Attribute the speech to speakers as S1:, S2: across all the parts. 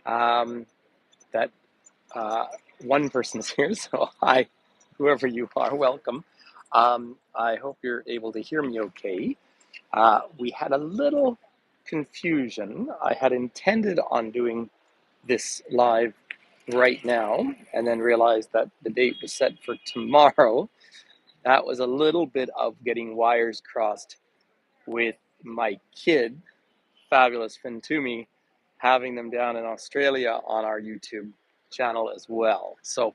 S1: um, that one person's here. So hi, whoever you are, welcome. I hope you're able to hear me okay. We had a little confusion. I had intended on doing this live right now and then realized that the date was set for tomorrow. That was a little bit of getting wires crossed with my kid, fabulous Fintumi, having them down in Australia on our YouTube channel as well. So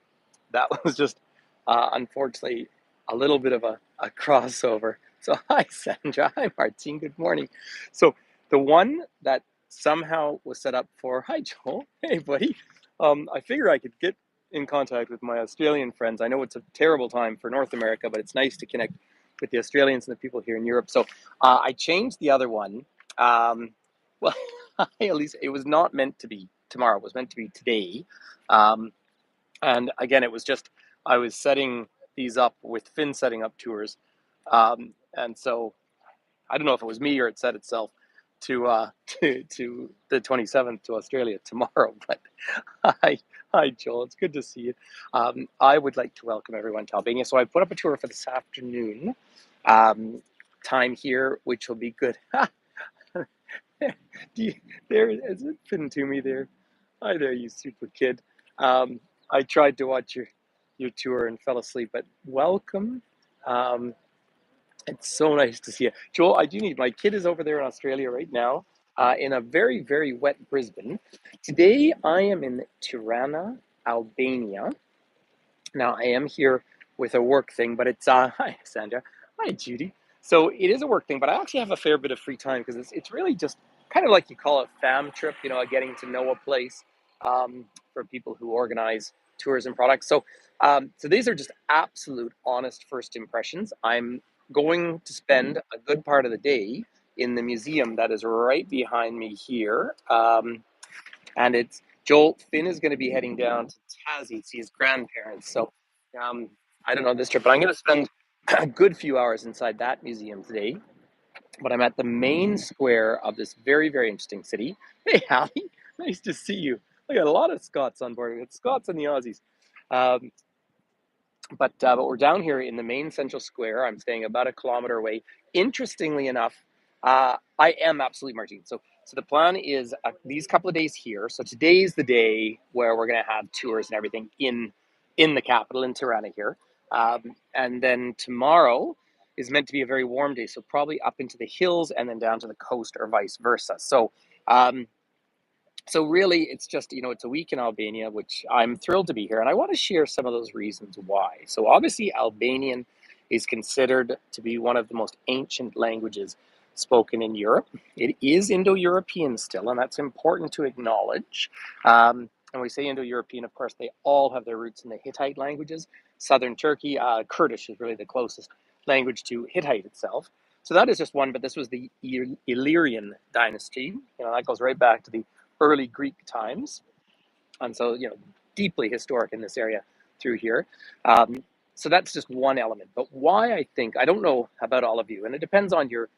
S1: that was just unfortunately a little bit of a crossover. So hi Sandra, hi Martine, good morning. So the one that somehow was set up for, hi Joel, hey buddy. I figure I could get in contact with my Australian friends. I know it's a terrible time for North America, but it's nice to connect with the Australians and the people here in Europe. So I changed the other one. Well, at least it was not meant to be tomorrow. It was meant to be today. And again, it was just, I was setting these up with Finn setting up tours. And so I don't know if it was me or it set itself to to the 27th to Australia tomorrow. But hi Joel, it's good to see you. I would like to welcome everyone to Albania. So I put up a tour for this afternoon time here, which will be good. There is it Finn to me there. Hi there, you super kid. I tried to watch your tour and fell asleep, but welcome. Um, it's so nice to see you. Joel, I do need, my kid is over there in Australia right now, in a very, very wet Brisbane. Today I am in Tirana, Albania. Now I am here with a work thing, but it's, hi Sandra, hi Judy. So it is a work thing, but I actually have a fair bit of free time because it's really just kind of like you call it fam trip, you know, getting to know a place for people who organize tours and products. So these are just absolute honest first impressions. I'm going to spend a good part of the day in the museum that is right behind me here. And it's Joel Finn is going to be heading down to Tassie to see his grandparents. So um, I don't know this trip, but I'm going to spend a good few hours inside that museum today. But I'm at the main square of this very, very interesting city. Hey, Hallie, nice to see you. I got a lot of Scots on board. We got Scots and the Aussies. Um, but we're down here in the main central square. I'm staying about a kilometer away. Interestingly enough, I am absolutely Martine. So the plan is these couple of days here. So today's the day where we're going to have tours and everything in the capital in Tirana here, and then tomorrow is meant to be a very warm day. So probably up into the hills and then down to the coast or vice versa. Um, so really, it's just, it's a week in Albania, which I'm thrilled to be here. And I want to share some of those reasons why. So obviously, Albanian is considered to be one of the most ancient languages spoken in Europe. It is Indo-European still, and that's important to acknowledge. And we say Indo-European, of course, they all have their roots in the Hittite languages. Southern Turkey, Kurdish is really the closest language to Hittite itself. So that is just one, but this was the Illyrian dynasty. That goes right back to the early Greek times, and so deeply historic in this area through here. So that's just one element. But why I think, I don't know about all of you, and it depends on your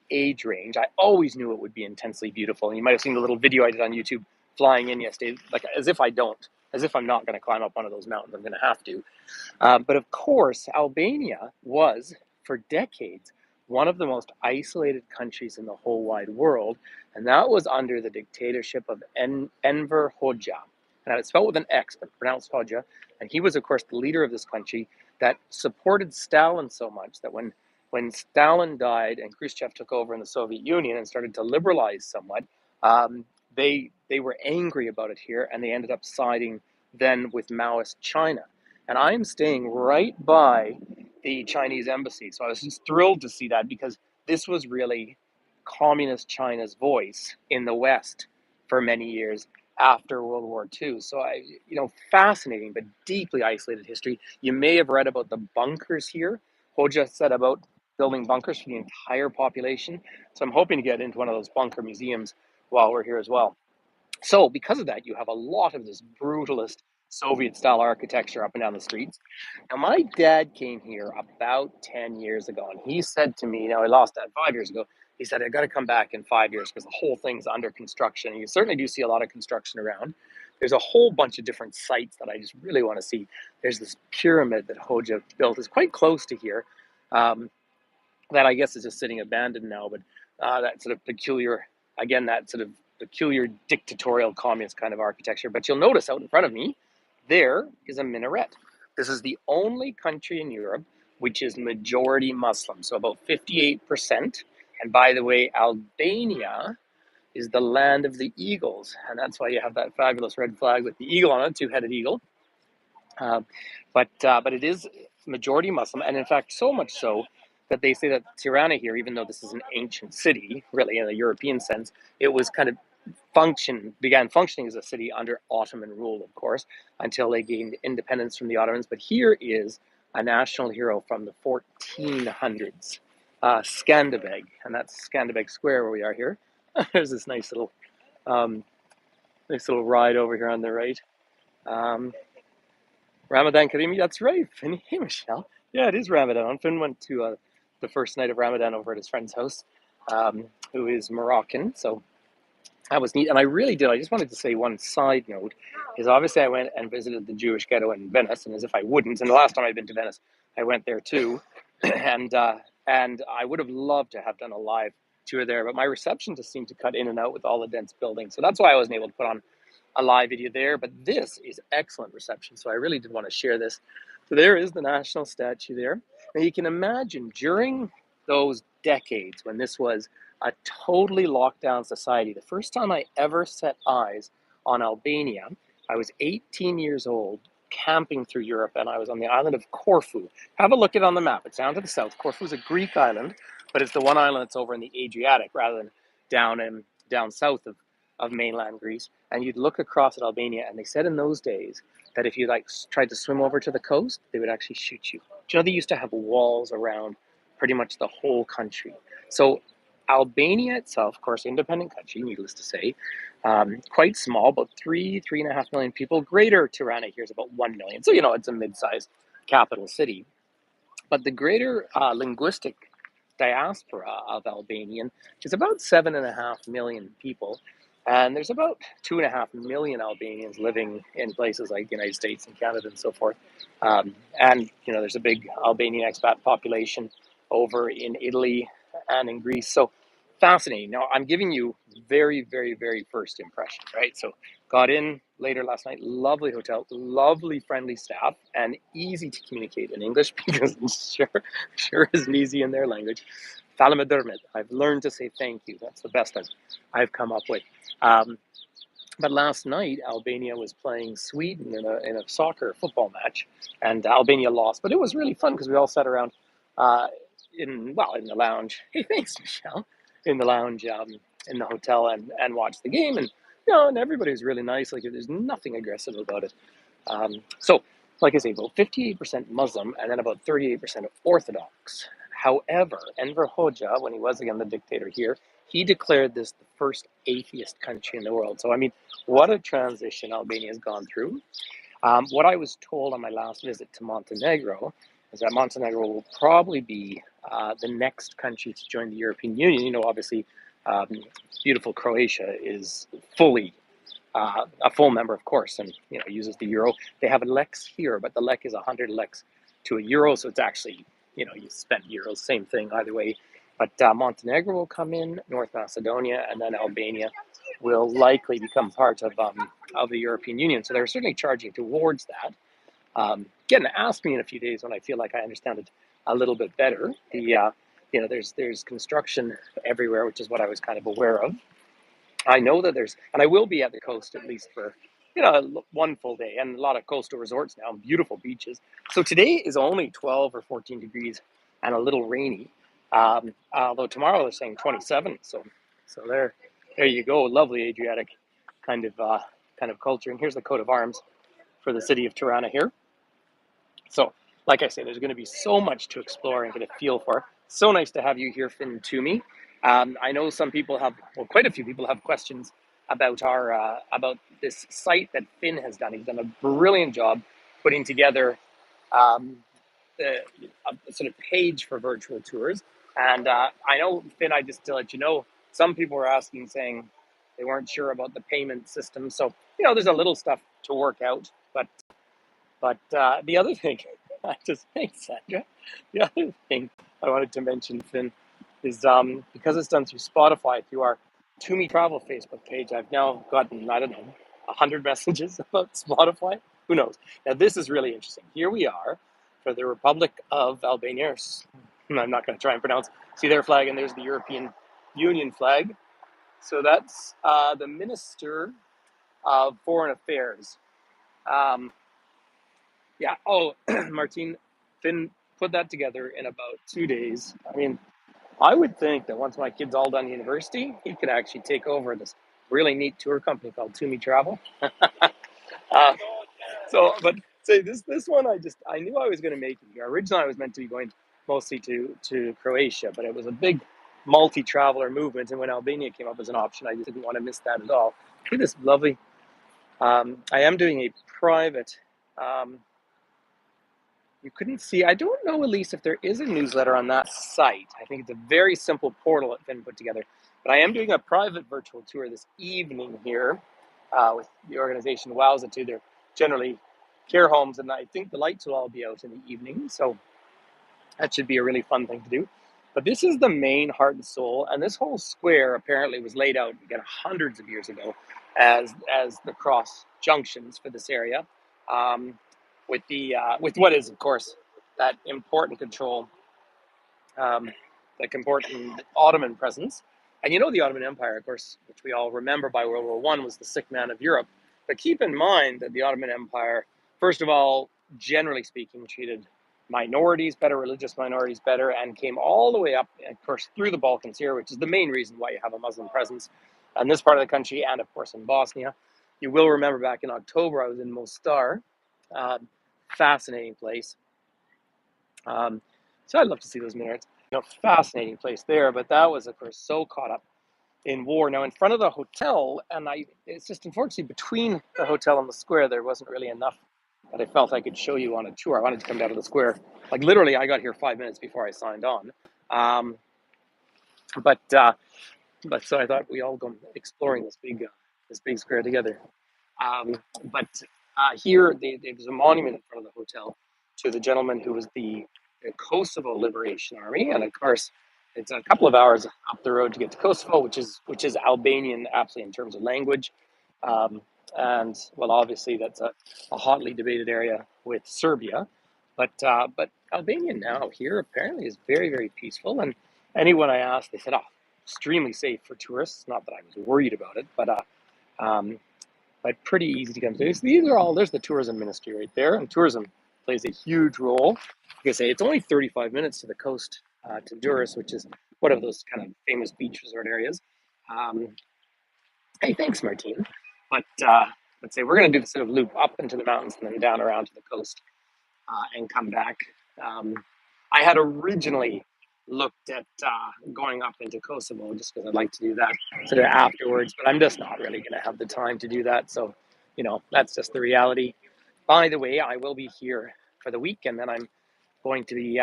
S1: age range. I always knew it would be intensely beautiful, and you might have seen the little video I did on YouTube flying in yesterday, like as if I'm not going to climb up one of those mountains. I'm going to have to. But of course, Albania was for decades one of the most isolated countries in the whole wide world, and that was under the dictatorship of Enver Hoxha. And it's spelled with an X, but pronounced Hoxha. And he was, of course, the leader of this country that supported Stalin so much that when Stalin died and Khrushchev took over in the Soviet Union and started to liberalize somewhat, they were angry about it here, and they ended up siding then with Maoist China. And I'm staying right by the Chinese embassy. So I was just thrilled to see that, because this was really communist China's voice in the West for many years after World War II. So fascinating but deeply isolated history. You may have read about the bunkers here. Hoxha set about building bunkers for the entire population. So I'm hoping to get into one of those bunker museums while we're here as well. So because of that, you have a lot of this brutalist Soviet-style architecture up and down the streets. Now, my dad came here about 10 years ago, and he said to me, now he lost that 5 years ago, he said, I got to come back in 5 years because the whole thing's under construction. And you certainly do see a lot of construction around. There's a whole bunch of different sites that I just really want to see. There's this pyramid that Hoxha built. It's quite close to here. That I guess is just sitting abandoned now, but that sort of peculiar, again, that sort of peculiar dictatorial communist kind of architecture. But you'll notice out in front of me, there is a minaret. This is the only country in Europe which is majority Muslim, so about 58%. And by the way, Albania is the land of the eagles, and that's why you have that fabulous red flag with the eagle on it, two-headed eagle. But it is majority Muslim, and in fact, so much so that they say that Tirana here, even though this is an ancient city, really in a European sense, it was kind of began functioning as a city under Ottoman rule, of course, until they gained independence from the Ottomans. But here is a national hero from the 1400s, Skanderbeg, and that's Skanderbeg Square where we are here. There's this nice little ride over here on the right. Ramadan Karimi, that's right, Finn. Hey, Michelle. Yeah, it is Ramadan. Finn went to the first night of Ramadan over at his friend's house, who is Moroccan. So that was neat. And I really did. I just wanted to say one side note is obviously I went and visited the Jewish ghetto in Venice, and as if I wouldn't. And the last time I've been to Venice, I went there too, and I would have loved to have done a live tour there, but my reception just seemed to cut in and out with all the dense buildings. So that's why I wasn't able to put on a live video there, but this is excellent reception. So I really did want to share this. So there is the national statue there. Now you can imagine during those decades when this was a totally locked down society, the first time I ever set eyes on Albania, I was 18 years old, camping through Europe, and I was on the island of Corfu. Have a look at it on the map. It's down to the south. Corfu is a Greek island, but it's the one island that's over in the Adriatic rather than down south of mainland Greece. And you'd look across at Albania, and they said in those days that if you tried to swim over to the coast, they would actually shoot you. Do you know they used to have walls around pretty much the whole country? So Albania itself, of course, independent country, needless to say, quite small, about 3.5 million people. Greater Tirana here is about 1 million. So, it's a mid-sized capital city. But the greater linguistic diaspora of Albanian is about 7.5 million people. And there's about 2.5 million Albanians living in places like the United States and Canada and so forth. And there's a big Albanian expat population over in Italy and in Greece. So fascinating. Now, I'm giving you very, very, very first impression, right? So got in later last night, lovely hotel, lovely friendly staff, and easy to communicate in English because sure isn't easy in their language. Falamadurmit. I've learned to say thank you. That's the best I've come up with. But last night, Albania was playing Sweden in a football match, and Albania lost. But it was really fun because we all sat around in the lounge. Hey, thanks, Michelle. In the lounge in the hotel and watched the game, and and everybody was really nice. Like there's nothing aggressive about it. So, like I say, about 58% Muslim, and then about 38% Orthodox. However, Enver Hoxha, when he was again the dictator here, he declared this the first atheist country in the world. So, I mean, what a transition Albania has gone through. What I was told on my last visit to Montenegro is that Montenegro will probably be the next country to join the European Union. Obviously, beautiful Croatia is fully a full member, of course, and uses the euro. They have a lex here, but the lek is 100 lex to a euro, so it's actually you spend euros, same thing either way. But Montenegro will come in, North Macedonia, and then Albania will likely become part of the European Union. So they're certainly charging towards that. Ask me in a few days when I feel like I understand it a little bit better. There's construction everywhere, which is what I was kind of aware of. I know that and I will be at the coast at least for one full day, and a lot of coastal resorts now, beautiful beaches. So today is only 12 or 14 degrees and a little rainy. Although tomorrow they're saying 27. So there you go. Lovely Adriatic kind of culture. And here's the coat of arms for the city of Tirana here. So, like I say, there's going to be so much to explore and get a feel for. So nice to have you here, Finn Toomey. I know quite a few people have questions about about this site that Finn has done. He's done a brilliant job putting together a sort of page for virtual tours. And I know, Finn, I just to let you know, some people were asking, saying they weren't sure about the payment system. So, there's a little stuff to work out. But the other thing, I just think, Sandra, the other thing I wanted to mention, Finn, is because it's done through Spotify, through our To Me Travel Facebook page, I've now gotten, I don't know, 100 messages about Spotify. Who knows? Now, this is really interesting. Here we are for the Republic of Albania. I'm not going to try and pronounce. See their flag, and there's the European Union flag. So that's the Minister of Foreign Affairs. Um, yeah. Oh, Martin, Finn put that together in about 2 days. I mean, I would think that once my kid's all done university, he could actually take over this really neat tour company called To Me Travel. Uh, but say this one, I knew I was going to make it here. Originally, I was meant to be going mostly to Croatia, but it was a big multi-traveler movement, and when Albania came up as an option, I just didn't want to miss that at all. Look at this lovely. I am doing a private. You couldn't see. I don't know, Elise, if there is a newsletter on that site. I think it's a very simple portal that's been put together. But I am doing a private virtual tour this evening here with the organization Wowza too. They're generally care homes, and I think the lights will all be out in the evening. So that should be a really fun thing to do. But this is the main heart and soul, and this whole square apparently was laid out again hundreds of years ago as the cross junctions for this area. With what is, of course, that important control, that important Ottoman presence. And the Ottoman Empire, of course, which we all remember by World War I, was the sick man of Europe. But keep in mind that the Ottoman Empire, first of all, generally speaking, treated minorities better, religious minorities better, and came all the way up, of course, through the Balkans here, which is the main reason why you have a Muslim presence in this part of the country, and of course in Bosnia. You will remember back in October, I was in Mostar. Fascinating place. So I'd love to see those minarets. Fascinating place there, but that was, of course, so caught up in war. Now, in front of the hotel, and it's just unfortunately between the hotel and the square, there wasn't really enough that I felt I could show you on a tour. I wanted to come down to the square. Like literally, I got here 5 minutes before I signed on. But so I thought we all go exploring this big square together. But here, there's a monument in front of the hotel to the gentleman who was the Kosovo Liberation Army, and of course, it's a couple of hours up the road to get to Kosovo, which is Albanian, absolutely, in terms of language. And well, obviously, that's a hotly debated area with Serbia, but Albania now here apparently is very, very peaceful. And anyone I asked, they said, "Oh, extremely safe for tourists." Not that I was worried about it, but pretty easy to come to. So these are all, there's the tourism ministry right there, and tourism plays a huge role. Like I say, it's only 35 minutes to the coast, to Durrës, which is one of those kind of famous beach resort areas. Hey, thanks, Martine. But let's say we're going to do the sort of loop up into the mountains and then down around to the coast and come back. I had originally looked at going up into Kosovo just because I'd like to do that sort of afterwards, but I'm just not really going to have the time to do that. So, that's just the reality. By the way, I will be here for the week, and then I'm going to be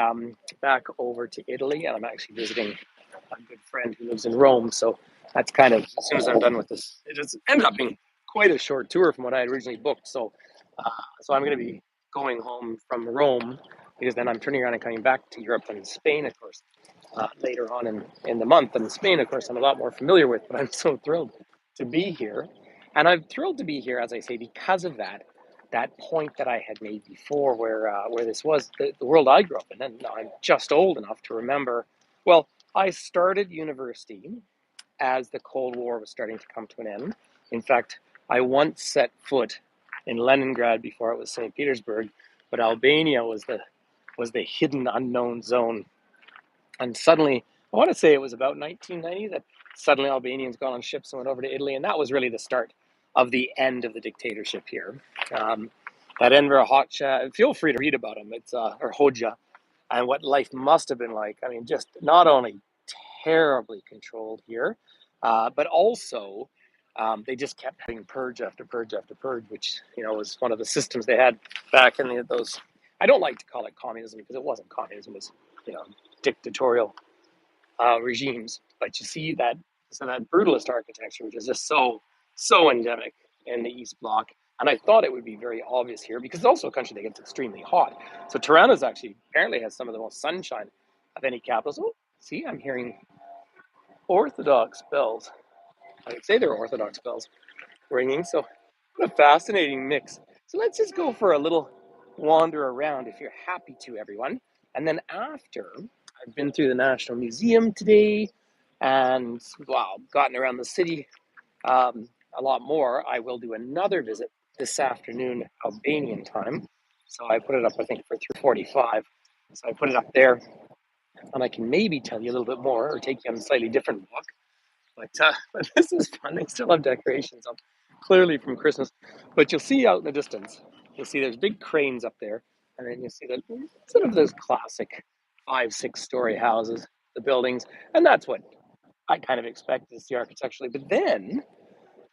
S1: back over to Italy, and I'm actually visiting a good friend who lives in Rome. So that's kind of, as soon as I'm done with this, it just ended up being quite a short tour from what I had originally booked. So I'm going to be going home from Rome, because then I'm turning around and coming back to Europe and Spain, of course, later on in the month. And Spain, of course, I'm a lot more familiar with, but I'm so thrilled to be here. And I'm thrilled to be here, as I say, because of that point that I had made before, where this was the world I grew up in. And I'm just old enough to remember, well, I started university as the Cold War was starting to come to an end. In fact, I once set foot in Leningrad before it was St. Petersburg, but Albania was the hidden unknown zone. And suddenly, I want to say it was about 1990 that suddenly Albanians got on ships and went over to Italy, and that was really the start of the end of the dictatorship here. That Enver Hoxha, feel free to read about him. It's or Hoxha, and what life must have been like. I mean, just not only terribly controlled here, but also they just kept having purge after purge after purge, which was one of the systems they had back in those. I don't like to call it communism because it wasn't communism; it was dictatorial regimes. But you see that that brutalist architecture, which is just so endemic in the East Bloc. And I thought it would be very obvious here because it's also a country that gets extremely hot. So Tirana is actually apparently has some of the most sunshine of any capital. So see, I'm hearing Orthodox bells. I would say they're Orthodox bells ringing. So what a fascinating mix. So let's just go for a little wander around if you're happy to, everyone. And then after I've been through the National Museum today and wow, gotten around the city a lot more, I will do another visit this afternoon, Albanian time. So I put it up, I think, for 3:45. So I put it up there, and I can maybe tell you a little bit more or take you on a slightly different walk. But this is fun. They still have decorations up, clearly from Christmas. But you'll see out in the distance, you'll see there's big cranes up there, and then you'll see that sort of those classic 5, 6 story houses, the buildings, and that's what I kind of expected to see architecturally. But then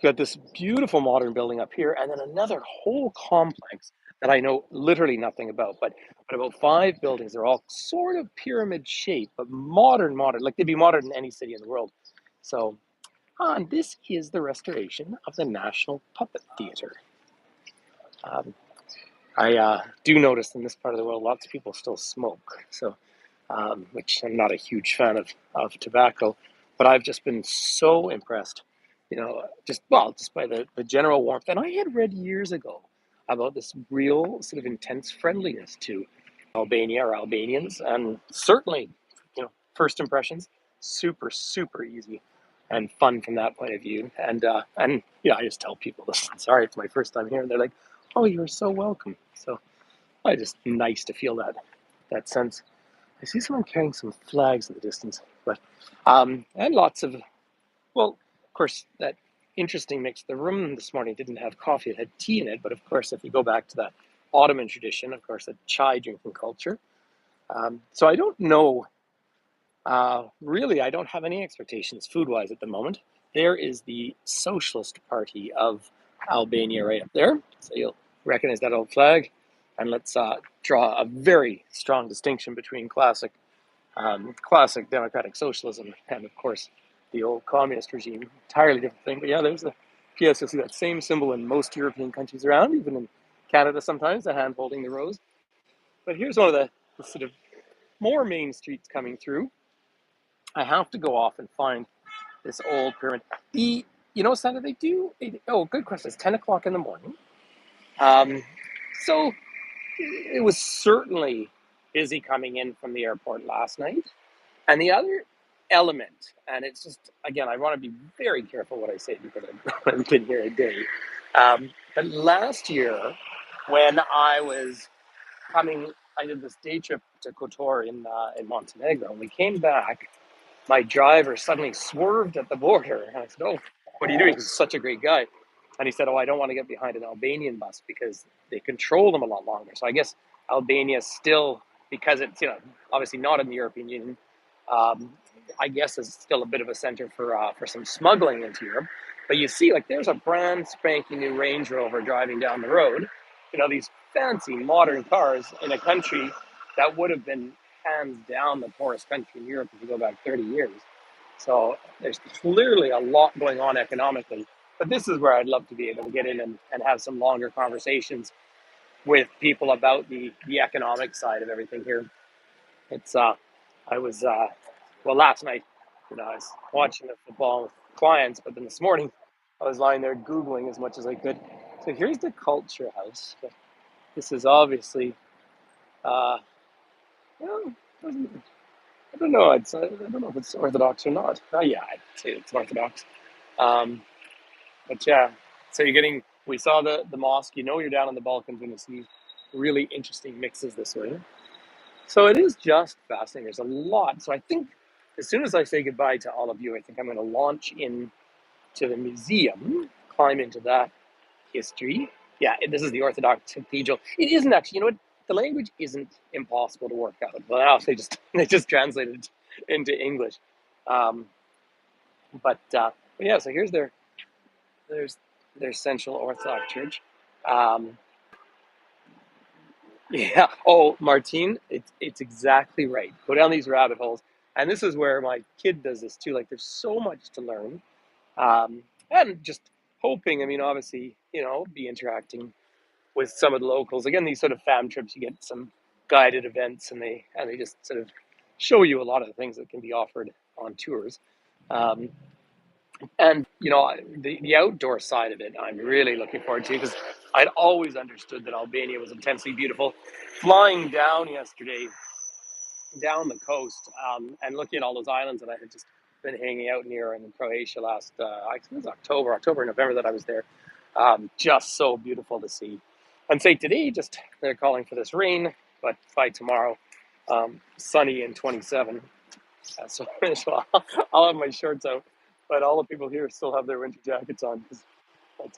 S1: you got this beautiful modern building up here, and then another whole complex that I know literally nothing about, but about 5 buildings. They're all sort of pyramid shaped, but modern, like they'd be modern in any city in the world. So and this is the restoration of the National Puppet Theatre. Um, I do notice in this part of the world, lots of people still smoke, so which I'm not a huge fan of tobacco, but I've just been so impressed, just by the general warmth. And I had read years ago about this real sort of intense friendliness to Albania or Albanians, and certainly, first impressions, super easy and fun from that point of view. And I just tell people, listen, sorry, it's my first time here, and they're like, oh, you're so welcome. So I just nice to feel that sense. I see someone carrying some flags in the distance, but and lots of, well, of course, that interesting mix. The room this morning didn't have coffee; it had tea in it. But of course, if you go back to that Ottoman tradition, of course, the chai drinking culture. So I don't know. Really, I don't have any expectations food-wise at the moment. There is the Socialist Party of Albania right up there. So you'll recognize that old flag. And let's draw a very strong distinction between classic democratic socialism and, of course, the old communist regime. Entirely different thing. But yeah, there's the PS. You'll see that same symbol in most European countries around, even in Canada sometimes, the hand holding the rose. But here's one of the sort of more main streets coming through. I have to go off and find this old pyramid. Sandra, they do. Oh, good question. It's 10 o'clock in the morning. So it was certainly busy coming in from the airport last night. And the other element, and it's just, again, I want to be very careful what I say because I've been here a day. But last year, when I was I did this day trip to Kotor in Montenegro. And we came back, my driver suddenly swerved at the border. And I said, oh, what are you doing? He's such a great guy. And he said, oh, I don't want to get behind an Albanian bus because they control them a lot longer. So I guess Albania still, because it's obviously not in the European Union, I guess is still a bit of a center for some smuggling into Europe. But you see, like there's a brand spanking new Range Rover driving down the road. These fancy modern cars in a country that would have been hands down the poorest country in Europe if you go back 30 years. So there's clearly a lot going on economically. But this is where I'd love to be able to get in and have some longer conversations with people about the economic side of everything here. It's I was last night, I was watching the football with clients, but then this morning I was lying there Googling as much as I could. So here's the Culture House. This is obviously, well, I don't know. I don't know if it's Orthodox or not. Oh yeah, I'd say it's Orthodox. Um, but yeah, so we saw the mosque. You're down in the Balkans when you see really interesting mixes this way. So it is just fascinating. There's a lot. So I think as soon as I say goodbye to all of you, I think I'm going to launch into the museum, climb into that history. Yeah, this is the Orthodox Cathedral. It isn't actually, the language isn't impossible to work out. But now they just translated it into English. But yeah, so there's their Central Orthodox Church. Yeah. Oh, Martine, it's exactly right. Go down these rabbit holes. And this is where my kid does this too. Like, there's so much to learn, and just hoping. I mean, obviously, be interacting with some of the locals. Again, these sort of fam trips, you get some guided events, and they just sort of show you a lot of the things that can be offered on tours. Um, and the outdoor side of it, I'm really looking forward to, because I'd always understood that Albania was intensely beautiful. Flying down yesterday, down the coast, and looking at all those islands that I had just been hanging out near in Croatia last, I think it was October, November that I was there. Just so beautiful to see. And say today, just they're calling for this rain, but by tomorrow, sunny and 27. So I'll have my shorts out, but all the people here still have their winter jackets on, because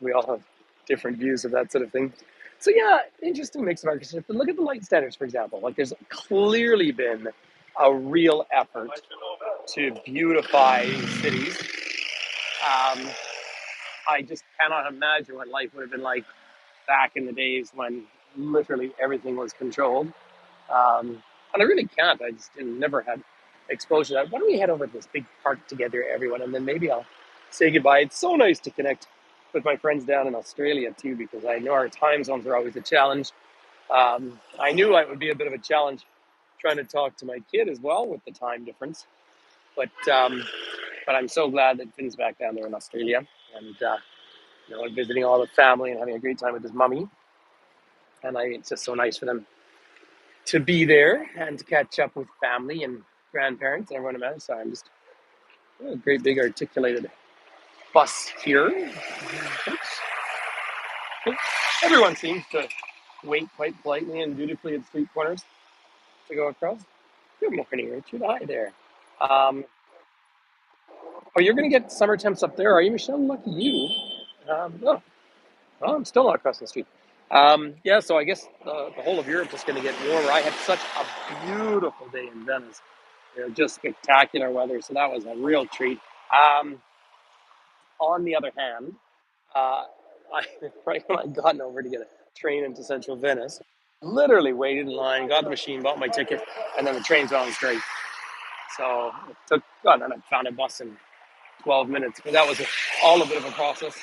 S1: we all have different views of that sort of thing. So yeah, interesting mix of architecture. But look at the light standards, for example. Like, there's clearly been a real effort to beautify cities. Um, I just cannot imagine what life would have been like back in the days when literally everything was controlled. And I really can't. I just never had exposure to that. Why don't we head over to this big park together, everyone, and then maybe I'll say goodbye. It's so nice to connect with my friends down in Australia too, because I know our time zones are always a challenge. I knew it would be a bit of a challenge trying to talk to my kid as well with the time difference. But I'm so glad that Finn's back down there in Australia, and visiting all the family and having a great time with his mummy. And it's just so nice for them to be there and to catch up with family and grandparents and everyone else. So I'm just a great big articulated bus here. Everyone seems to wait quite politely and dutifully at street corners to go across. Good morning, Richard. Hi there. Um, you're going to get summer temps up there, are you, Michelle? Lucky you. No, well, I'm still not across the street. Yeah, so I guess the whole of Europe is going to get warmer. I had such a beautiful day in Venice. Just spectacular weather, so that was a real treat. Um, on the other hand, uh, right when I got over to get a train into central Venice, literally waited in line, got the machine, bought my ticket, and then the train's on straight. So it took, and then I found a bus in 12 minutes, but that was all a bit of a process.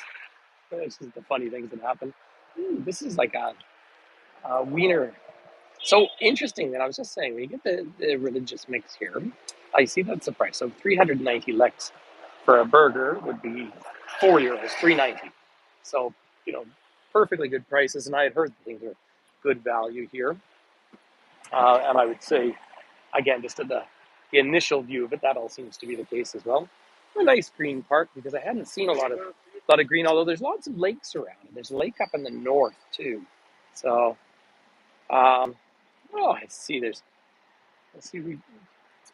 S1: It's just the funny things that happen. This is like a wiener. So interesting that I was just saying, when you get the religious mix here, I see that's the price. So 390 leks for a burger would be €4, 390. So, perfectly good prices. And I had heard that things are good value here. And I would say, again, just at the initial view of it, that all seems to be the case as well. A nice green park, because I hadn't seen a lot of green, although there's lots of lakes around. There's a lake up in the north too. So, I see. It's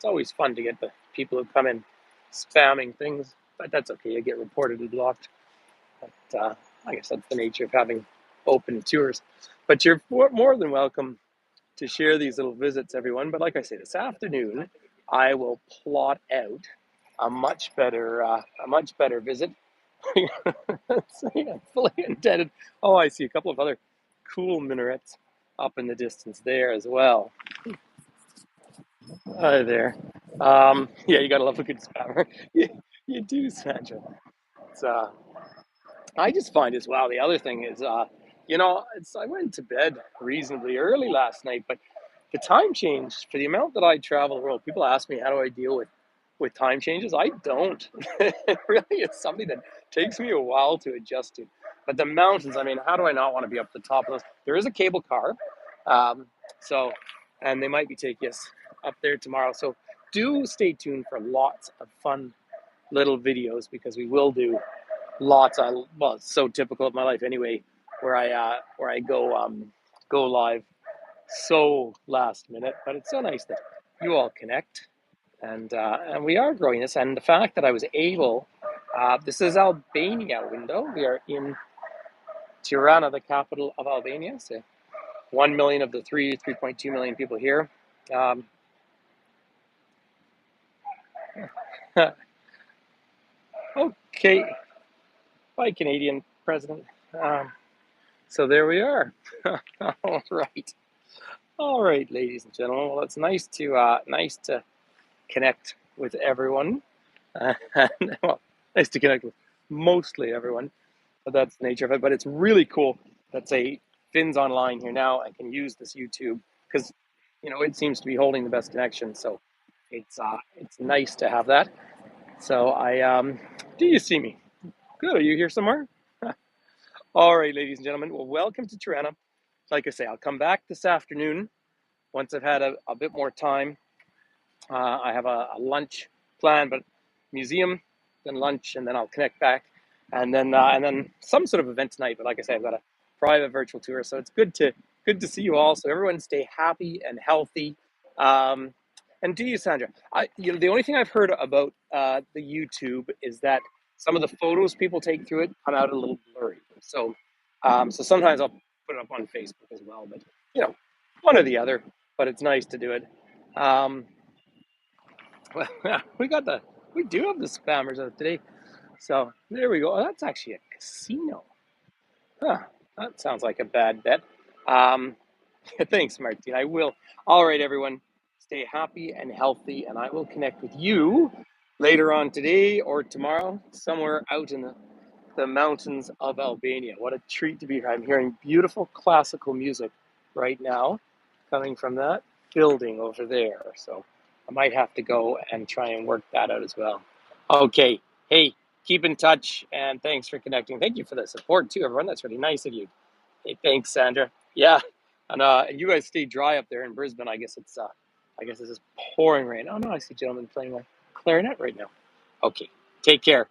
S1: always fun to get the people who come in spamming things, but that's okay. You get reported and blocked. But I guess that's the nature of having open tours. But you're more than welcome to share these little visits, everyone. But like I say, this afternoon, I will plot out a much better visit. Fully intended. Oh, I see a couple of other cool minarets up in the distance there as well. Hi there. Yeah, you gotta love a good spammer. You do, Sandra. It's, I just find as well. The other thing is, I went to bed reasonably early last night, but the time change for the amount that I travel the world. People ask me, how do I deal with time changes? I don't. It really is something that takes me a while to adjust to. But the mountains, I mean, how do I not want to be up the top of those? There is a cable car, um, so, and they might be taking us up there tomorrow. So do stay tuned for lots of fun little videos, because we will do lots. It's so typical of my life anyway, where I go live so last minute. But it's so nice that you all connect, and we are growing this. And the fact that I was able, this is Albania window. We are in Tirana, the capital of Albania. So 1 million of the 3.2 million people here. Okay, bye, Canadian president. So there we are. All right, ladies and gentlemen. Well, it's nice to connect with everyone. Well, nice to connect with mostly everyone, but that's the nature of it. But it's really cool that say Finn's online here now and can use this YouTube because it seems to be holding the best connection. So it's nice to have that. So do you see me? Good. Are you here somewhere? All right, ladies and gentlemen. Well, welcome to Tirana. Like I say, I'll come back this afternoon once I've had a bit more time. I have a lunch plan, but museum, then lunch, and then I'll connect back, and then some sort of event tonight. But like I said, I've got a private virtual tour, so it's good to see you all. So everyone stay happy and healthy. Um, and to you, Sandra, the only thing I've heard about the YouTube is that some of the photos people take through it come out a little blurry. So sometimes I'll put it up on Facebook as well. But one or the other. But it's nice to do it. Um, well, we do have the spammers out today. So there we go. Oh, that's actually a casino. Huh. That sounds like a bad bet. Um, thanks, Martine. I will. All right, everyone. Stay happy and healthy, and I will connect with you later on today or tomorrow, somewhere out in the mountains of Albania. What a treat to be here. I'm hearing beautiful classical music right now coming from that building over there. So I might have to go and try and work that out as well. Okay. Hey, keep in touch and thanks for connecting. Thank you for the support too, everyone. That's really nice of you. Hey, thanks, Sandra. Yeah. And you guys stay dry up there in Brisbane. I guess it's just pouring rain. Oh no, I see gentlemen playing a clarinet right now. Okay. Take care.